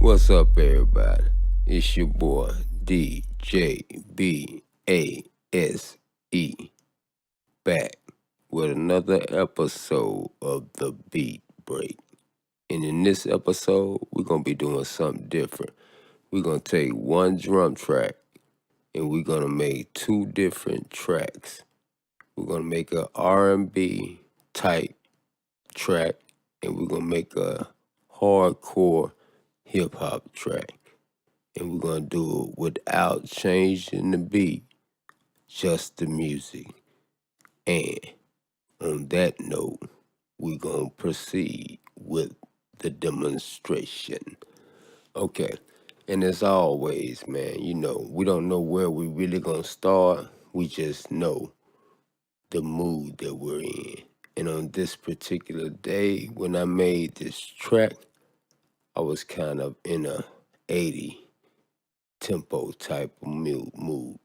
What's up, everybody? It's your boy DJBASE back with another episode of The Beat Break. And in this episode, we're going to be doing something different. We're going to take one drum track and we're going to make two different tracks. We're going to make a R&B type track and we're going to make a hardcore hip hop track. And we're going to do it without changing the beat, just the music. And on that note, we're going to proceed with the demonstration. Okay, and as always, man, we don't know where we really going to start. We just know the mood that we're in. And on this particular day, when I made this track, I was kind of in a 80 tempo type of mood.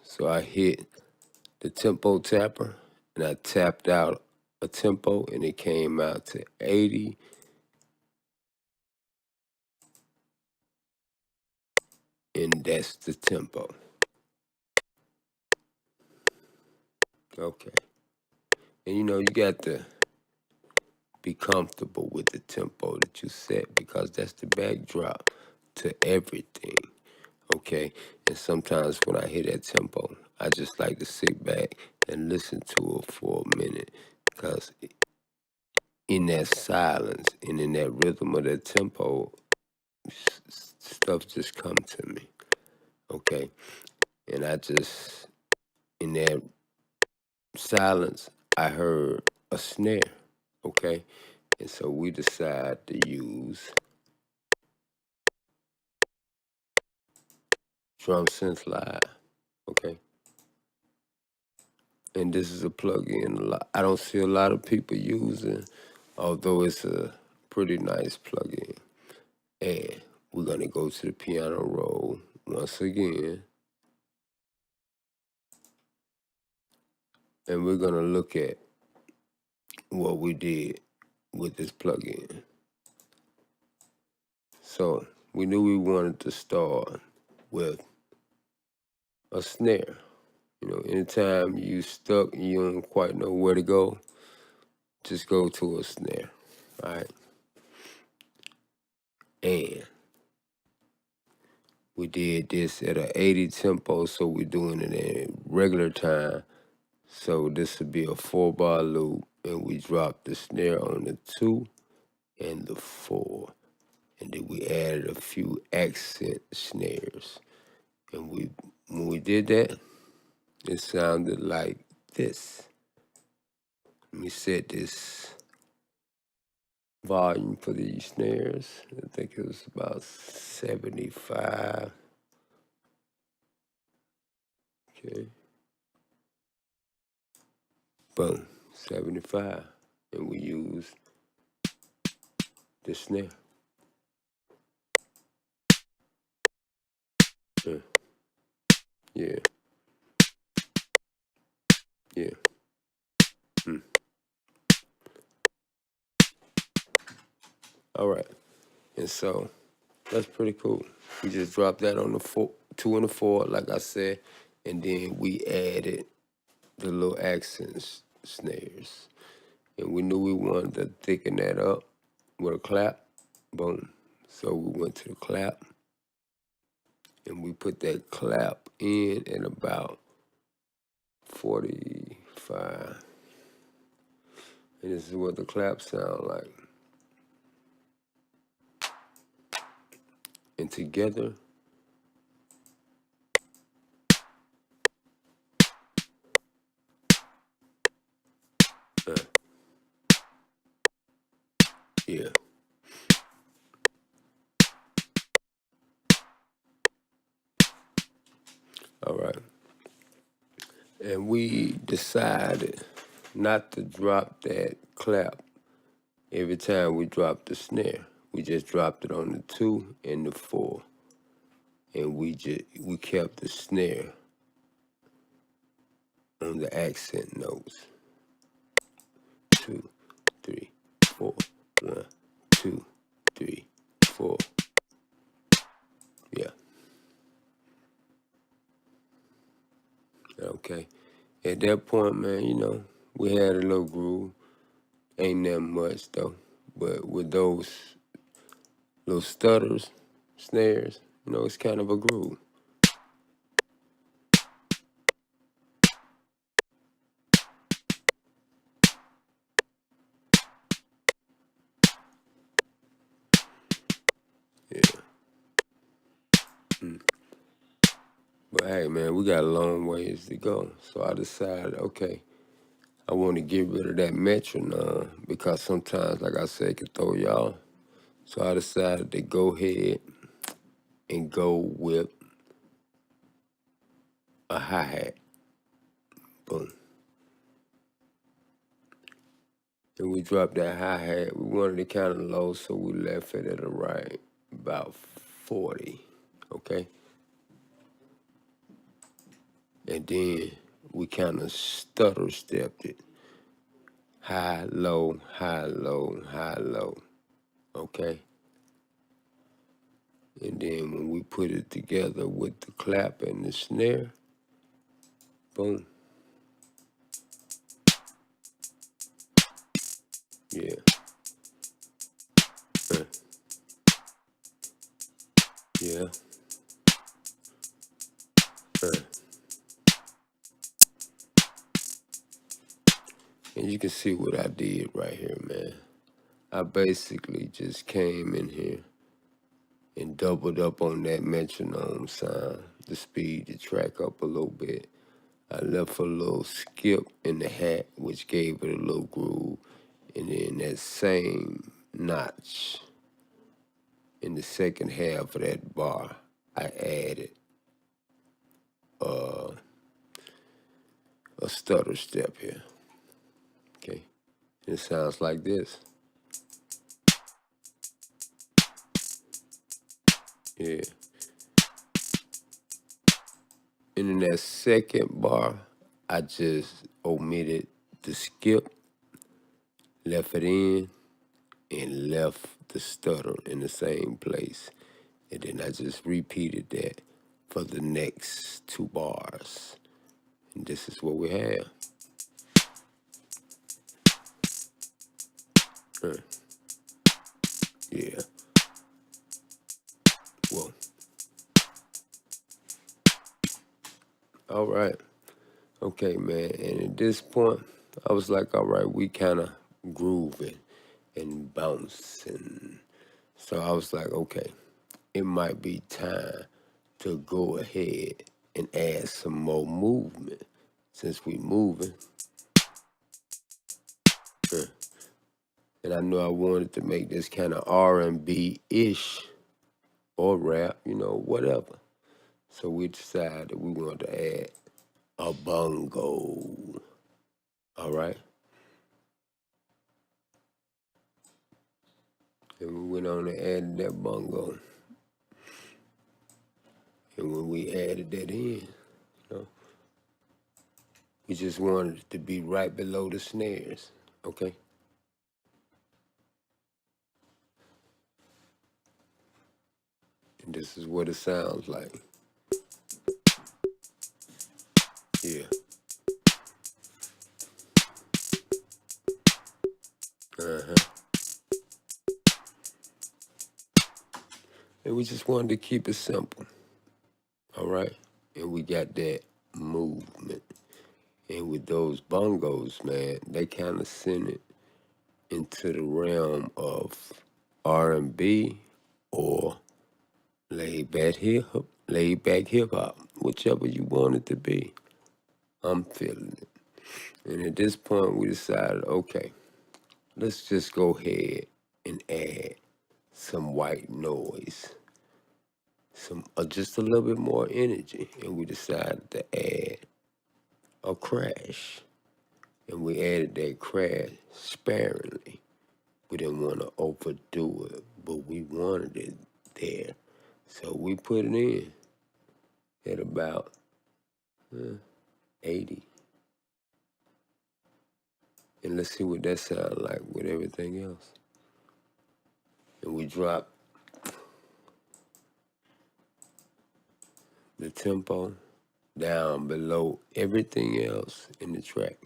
So I hit the tempo tapper and I tapped out a tempo and it came out to 80. And that's the tempo. Okay. And you got to be comfortable with the tempo that you set because that's the backdrop to everything. Okay. And sometimes when I hit that tempo, I just like to sit back and listen to it for a minute because in that silence and in that rhythm of that tempo, stuff just come to me. Okay. And in that silence, I heard a snare. Okay. And so we decide to use Drum Sense Live. Okay. And this is a plugin I don't see a lot of people using, although it's a pretty nice plugin. And we're going to go to the piano roll once again. And we're going to look at what we did with this plugin. So we knew we wanted to start with a snare. Anytime you stuck and you don't quite know where to go, just go to a snare, all right? And we did this at an 80 tempo, so we're doing it in regular time. So this would be a 4-bar loop, and we dropped the snare on the 2 and the 4. And then we added a few accent snares. And when we did that, it sounded like this. Let me set this volume for these snares. I think it was about 75. Okay. Boom, 75. And we use the snare. Yeah. Yeah. All right. And so that's pretty cool. We just dropped that on the 2 and the 4, like I said, and then we added the little accent snares. And we knew we wanted to thicken that up with a clap. Boom. So we went to the clap, and we put that clap in at about 45. And this is what the clap sound like. And together, yeah. All right. And we decided not to drop that clap every time we dropped the snare. We just dropped it on the 2 and the 4. And we kept the snare on the accent notes. 2, 4. 1, 2, 3, 4. Yeah. Okay. At that point, man, we had a little groove. Ain't that much though. But with those little stutters, snares, it's kind of a groove. Yeah. But hey, man, we got a long ways to go. So I decided, okay, I want to get rid of that metronome because sometimes, like I said, it can throw y'all. So I decided to go ahead and go with a hi-hat. Boom. And we dropped that hi-hat. We wanted it kind of low, so we left it at about 40, okay? And then we kind of stutter stepped it. High, low, high, low, high, low, okay? And then when we put it together with the clap and the snare, boom. Yeah. Yeah. And you can see what I did right here, man. I basically just came in here and doubled up on that metronome sound, the speed, the track up a little bit. I left a little skip in the hat, which gave it a little groove. And then that same notch in the second half of that bar, I added a stutter step here, okay? And it sounds like this. Yeah. And in that second bar, I just omitted the skip, left it in, and left the stutter in the same place. And then I just repeated that for the next 2 bars. And this is what we have. Yeah. Well. All right. Okay, man. And at this point, I was like, all right, we kind of grooving and bouncing. So I was like, okay, it might be time to go ahead and add some more movement since we moving. And I knew I wanted to make this kind of R&B-ish or rap, whatever. So we decided we wanted to add a bongo. All right? And we went on and added that bongo. And when we added that in, we just wanted it to be right below the snares, okay? And this is what it sounds like. Yeah. And we just wanted to keep it simple, all right? And we got that movement. And with those bongos, man, they kind of sent it into the realm of R&B or laid back hip hop, whichever you want it to be. I'm feeling it. And at this point, we decided, okay, let's just go ahead and add some white noise, just a little bit more energy. And we decided to add a crash. And we added that crash sparingly. We didn't want to overdo it, but we wanted it there. So we put it in at about 80. And let's see what that sounds like with everything else. And we drop the tempo down below everything else in the track.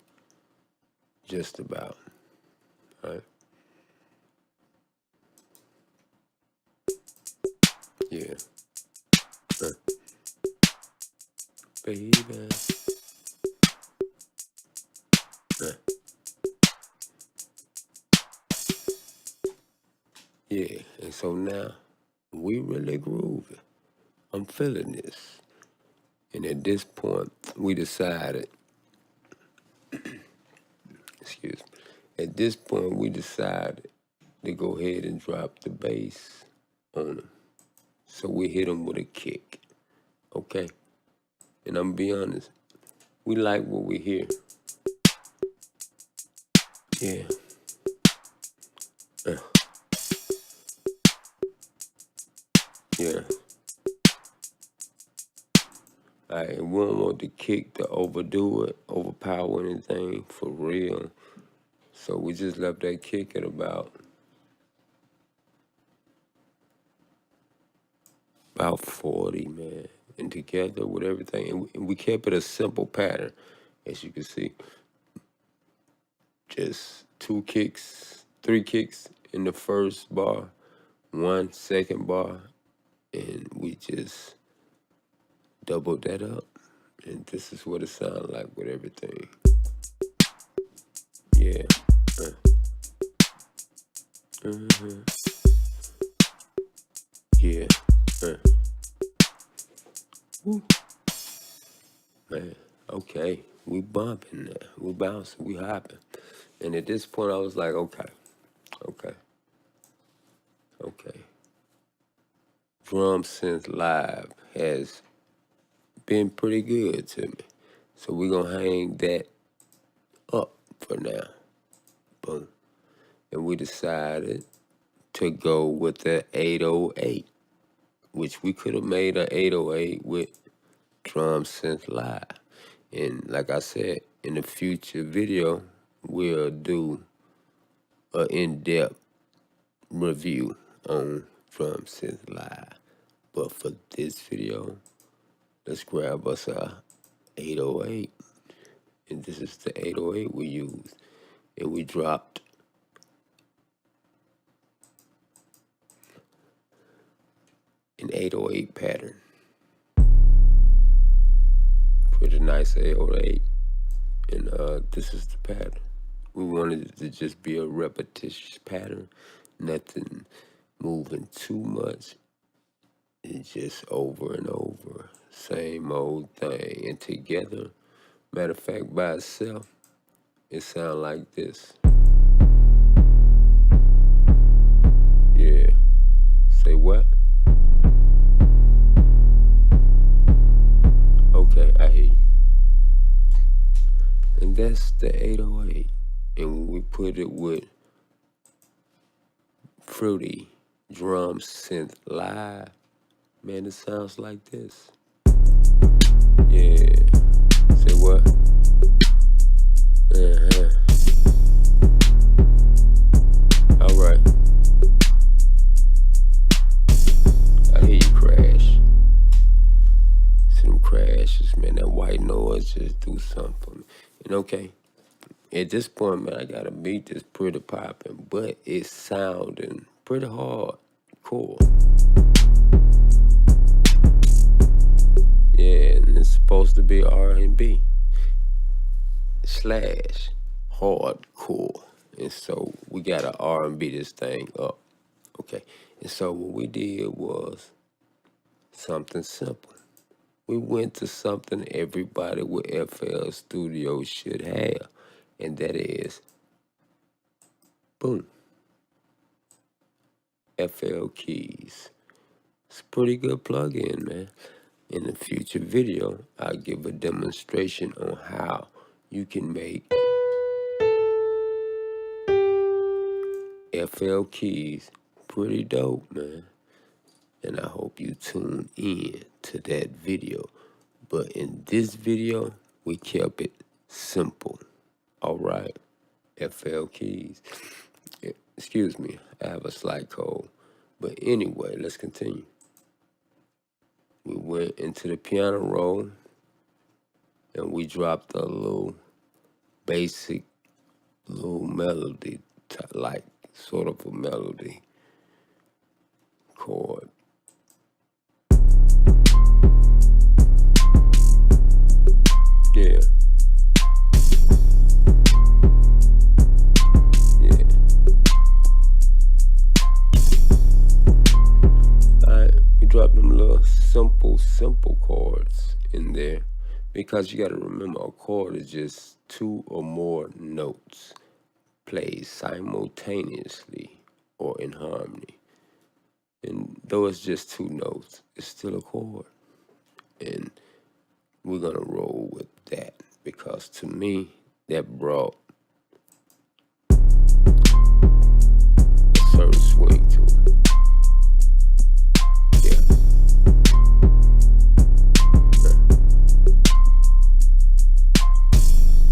Just about. Right? Yeah. Baby. Yeah. And so now we really grooving. I'm feeling this. And at this point, we decided, excuse me, at this point, we decided to go ahead and drop the bass on them. So we hit them with a kick, okay? And I'm gonna be honest, we like what we hear. Yeah. Yeah. All right, we don't want the kick to overdo it, overpower anything for real. So we just left that kick at about 40, man. And together with everything, and we kept it a simple pattern, as you can see. Just 2 kicks, 3 kicks in the first bar, 1 second bar, and we just doubled that up. And this is what it sounds like with everything. Yeah. Yeah. Woo. Man, okay. We bumping now. We bouncing. We hopping. And at this point, I was like, okay. Drum Synth Live has been pretty good to me. So we're going to hang that up for now. Boom. And we decided to go with the 808, which we could have made an 808 with Drum Synth Live. And like I said, in the future video, we'll do an in-depth review on Drum Synth Live. But for this video, let's grab us a 808. And this is the 808 we used. And we dropped an 808 pattern. Pretty nice 808. And this is the pattern. We wanted it to just be a repetitious pattern. Nothing moving too much. It's just over and over. Same old thing. And together, matter of fact, by itself, it sounds like this. Yeah. Say what? Okay, I hear you. And that's the 808. And when we put it with Fruity Drum Synth Live, man, it sounds like this. Yeah. Say what? All right. I hear you crash. See them crashes, man. That white noise just do something for me. And okay, at this point, man, I got a beat that's pretty popping, but it's sounding pretty hard, cool. Yeah, and it's supposed to be R&B / hardcore. And so we got to R&B this thing up. Okay. And so what we did was something simple. We went to something everybody with FL Studio should have, and that is, boom, FL keys. It's a pretty good plug-in, man. In the future video, I'll give a demonstration on how you can make FL keys pretty dope, man. And I hope you tune in to that video. But in this video, we kept it simple, all right? FL keys. Excuse me, I have a slight cold. But anyway, let's continue. We went into the piano roll and we dropped a little basic little melody, like sort of a melody chord. Yeah. Yeah. We dropped them little simple chords in there because you got to remember a chord is just two or more notes played simultaneously or in harmony. And though it's just two notes, it's still a chord. And we're going to roll with that because to me, that brought a certain swing to it. Yeah.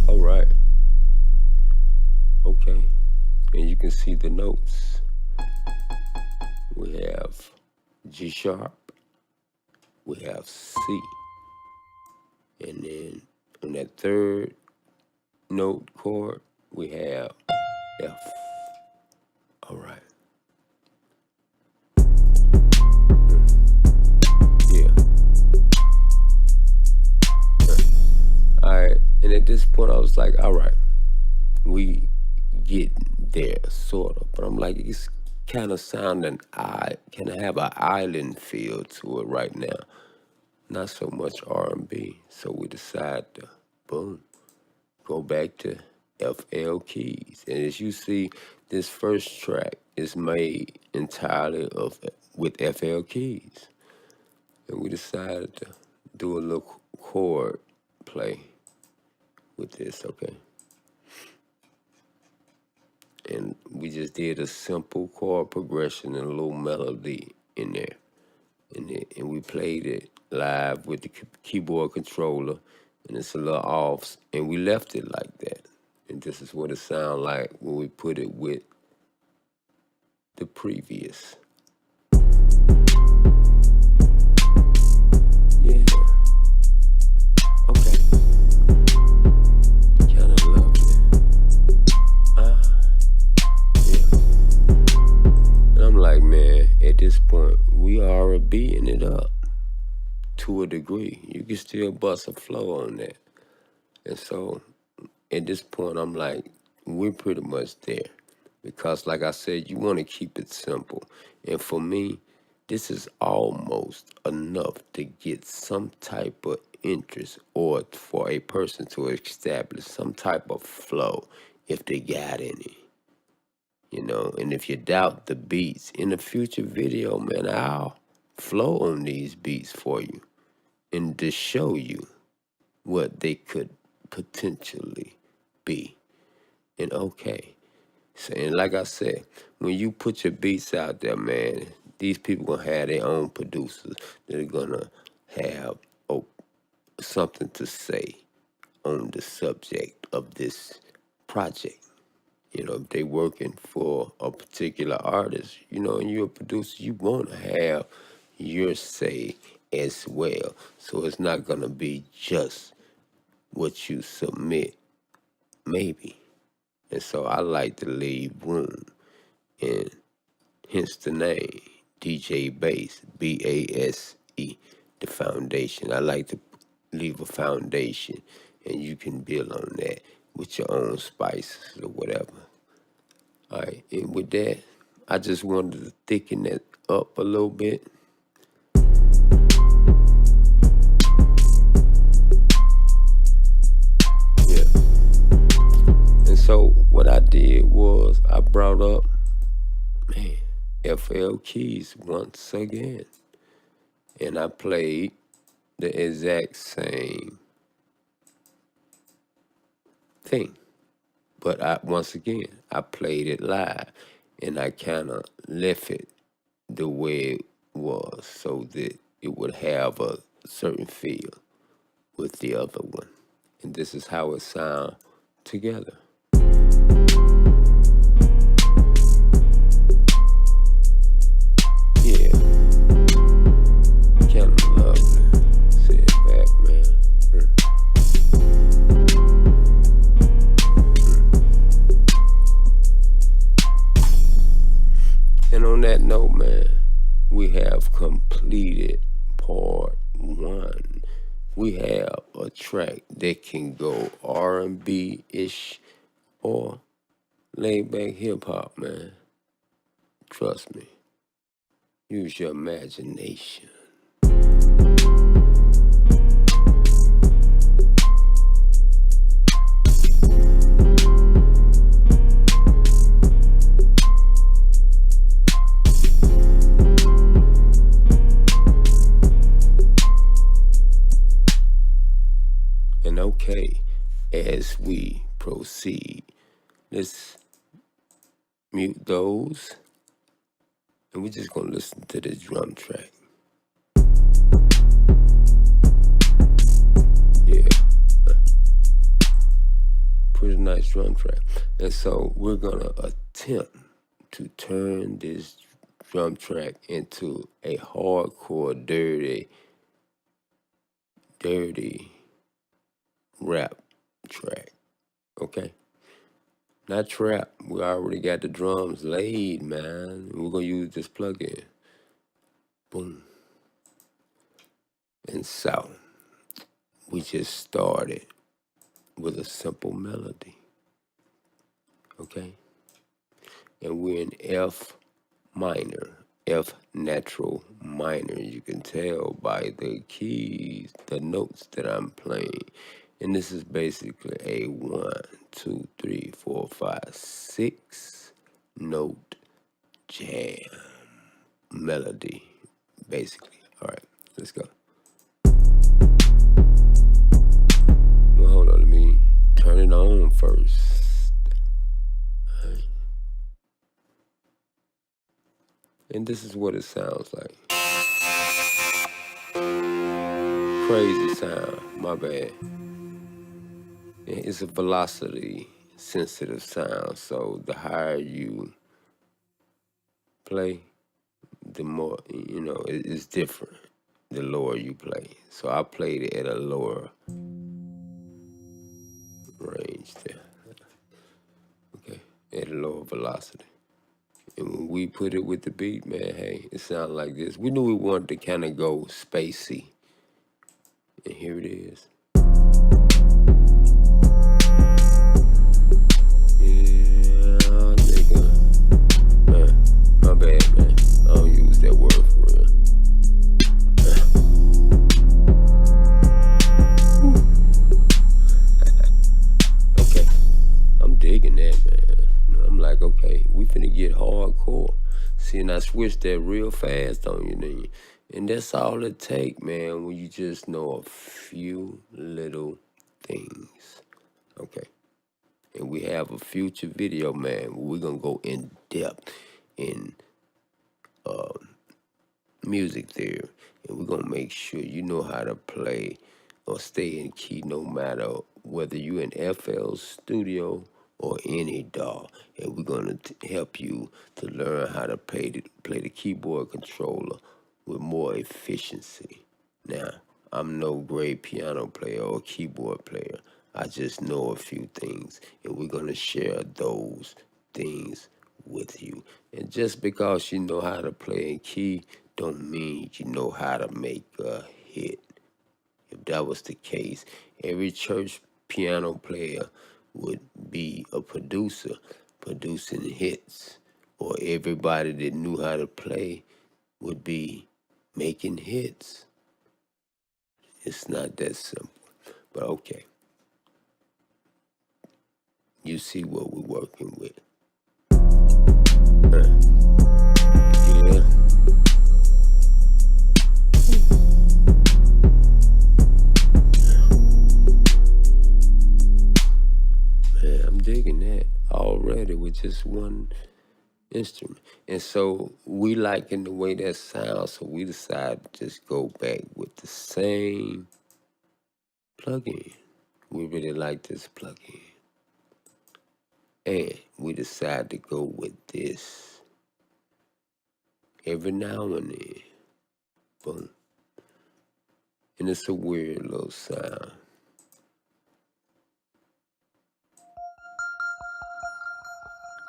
All right. Okay. And you can see the notes. We have G sharp, we have C, and then on that third note chord, we have F. All right. Yeah. All right. And at this point, I was like, all right, we get there, sort of. But I'm like, it's kind of sounding can have an island feel to it right now. Not so much R&B. So we decided to, boom, go back to FL keys. And as you see, this first track is made entirely with FL keys. And we decided to do a little chord play with this, okay? And we just did a simple chord progression and a little melody in there. And we played it live with the keyboard controller, and it's a little off, and we left it like that. And this is what it sounds like when we put it with the previous. Yeah. Okay. Kind of love it. Yeah. And I'm like, man, at this point, we are beating it up to a degree. You can still bust a flow on that. And so at this point, I'm like, we're pretty much there. Because like I said, you want to keep it simple. And for me, this is almost enough to get some type of interest or for a person to establish some type of flow if they got any. You know, and if you doubt the beats, in the future video, man, I'll flow on these beats for you and to show you what they could potentially be. And okay. So, and like I said, when you put your beats out there, man, these people gonna have their own producers that are gonna have something to say on the subject of this project. You know, if they working for a particular artist, you know, and you're a producer, you want to have your say as well. So it's not gonna be just what you submit, maybe. And so I like to leave room, and hence the name, DJ Base, B-A-S-E, the foundation. I like to leave a foundation, and you can build on that with your own spices or whatever. All right, and with that, I just wanted to thicken that up a little bit. Yeah. And so what I did was I brought up, man, FL keys once again. And I played the exact same thing. But once again, I played it live, and I kind of left it the way it was so that it would have a certain feel with the other one. And this is how it sounds together. we have a track that can go R&B-ish or laid back hip hop, man. Trust me. Use your imagination. And okay, as we proceed, let's mute those, and we're just gonna listen to this drum track. Yeah, pretty nice drum track. And so we're gonna attempt to turn this drum track into a hardcore, dirty rap track, okay? Not trap. We already got the drums laid, man. We're gonna use this plug-in. Boom. And so, we just started with a simple melody, okay? And we're in F minor, F natural minor. You can tell by the keys, the notes that I'm playing. And this is basically a 1, 2, 3, 4, 5, 6 note jam melody, basically. All right, let's go. Well, hold on, let me turn it on first. All right. And this is what it sounds like. Crazy sound, my bad. It's a velocity sensitive sound, so the higher you play, the more, it's different the lower you play. So I played it at a lower range there. Okay, at a lower velocity. And when we put it with the beat, man, hey, it sounded like this. We knew we wanted to kind of go spacey. And here it is. Yeah, nigga. Man, my bad, man. I don't use that word for real. Okay, I'm digging that, man. I'm like, okay, we finna get hardcore. See, and I switched that real fast on you, then. And that's all it take, man, when you just know a few little things. Okay. And we have a future video, man, where we're gonna go in depth in music theory. And we're gonna make sure you know how to play or stay in key no matter whether you in FL Studio or any DAW. And we're gonna help you to learn how to play the keyboard controller with more efficiency. Now, I'm no great piano player or keyboard player. I just know a few things, and we're gonna share those things with you. And just because you know how to play in key don't mean you know how to make a hit. If that was the case, every church piano player would be a producer producing hits, or everybody that knew how to play would be making hits. It's not that simple. But okay, you see what we're working with. Yeah. Man, I'm digging that already with just one instrument. And so we liking the way that sounds, so we decided to just go back with the same plugin. We really like this plugin. And we decided to go with this every now and then. Boom. And it's a weird little sound.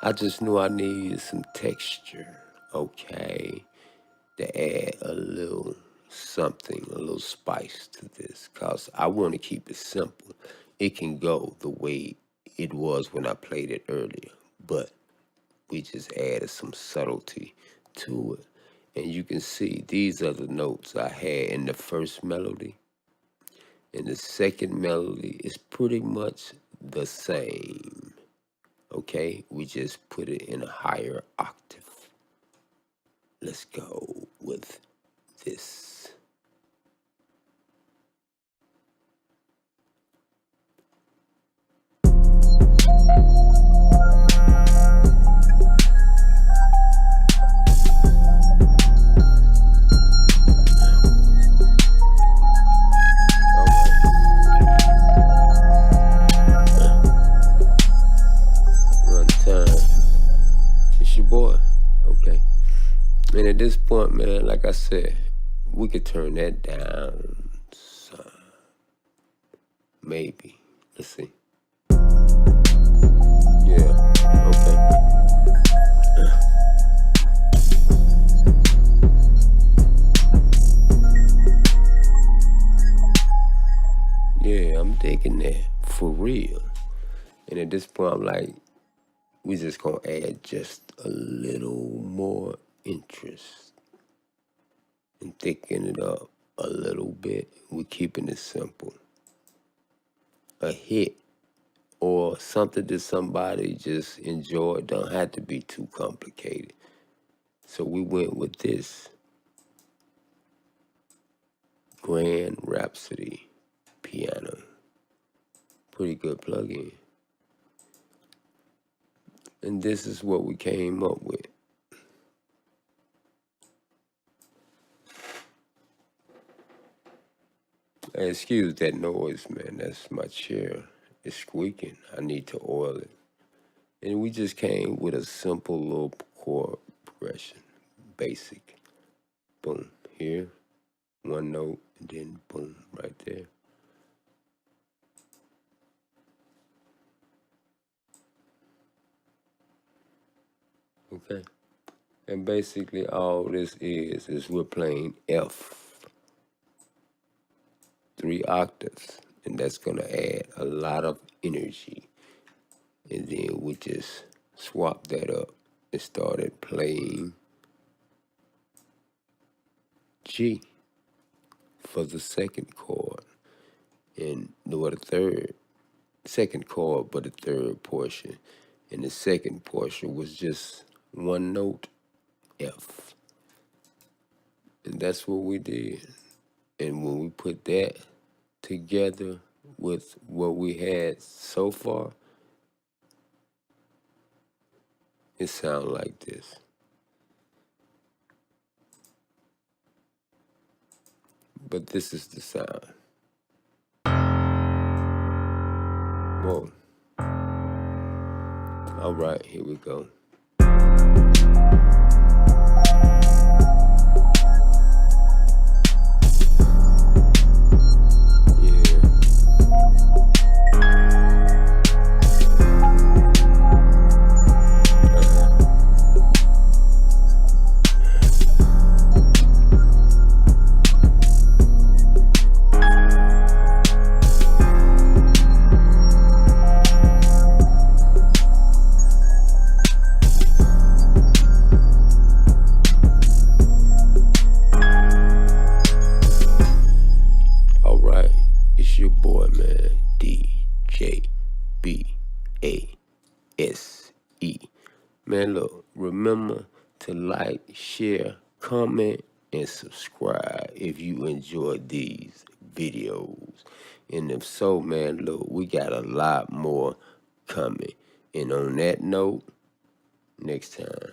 I just knew I needed some texture, okay, to add a little something, a little spice to this, because I want to keep it simple. It can go the way it was when I played it earlier, but we just added some subtlety to it. And you can see these are the notes I had in the first melody. And the second melody is pretty much the same. Okay, we just put it in a higher octave. Let's go with this. Boy, okay. And at this point, man, like I said, we could turn that down some. Maybe. Let's see. Yeah, okay. Yeah, I'm digging that for real. And at this point, I'm like, we just gonna add just a little more interest and thicken it up a little bit. We're keeping it simple. A hit or something that somebody just enjoyed don't have to be too complicated. So we went with this Grand Rhapsody piano. Pretty good plug-in. And this is what we came up with. Excuse that noise, man. That's my chair. It's squeaking. I need to oil it. And we just came with a simple little chord progression. Basic. Boom. Here. One note. And then boom. Right there. Okay. And basically all this is we're playing F. 3 octaves. And that's going to add a lot of energy. And then we just swapped that up and started playing G for the second chord. And the second chord, but the third portion. And the second portion was just one note, F. And that's what we did. And when we put that together with what we had so far, it sounds like this. But this is the sound. Whoa. All right, here we go. It's your boy, man, DJ BASE. Man, look, remember to like, share, comment, and subscribe if you enjoyed these videos. And if so, man, look, we got a lot more coming. And on that note, next time.